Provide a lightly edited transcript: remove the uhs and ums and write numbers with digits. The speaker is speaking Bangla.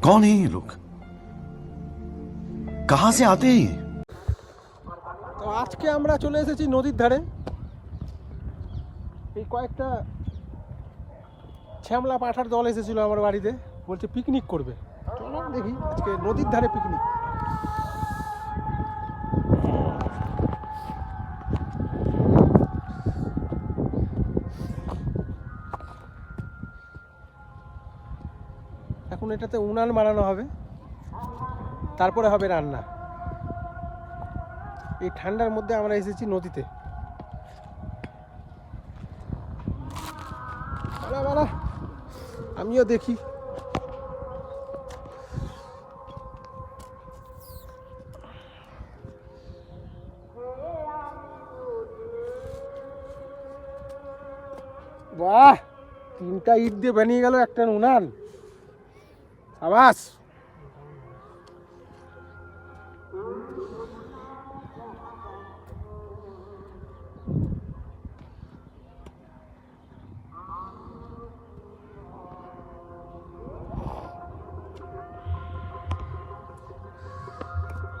कौन है ये लोग? कहां से आते हैं ये? তো আজকে আমরা চলে এসেছি নদীর ধারে। এই কয়েকটা শ্যামলা পাঠার দল এসেছিল আমার বাড়িতে, বলছে পিকনিক করবে। চলো দেখি আজকে নদীর ধারে পিকনিক। এখন এটাতে উনান বানানো হবে, তারপরে হবে রান্না। এই ঠান্ডার মধ্যে আমরা এসেছি নদীতে। আমিও দেখি। বাহ, 3টা ইট দিয়ে বানিয়ে গেল একটা উনান। সাবাস।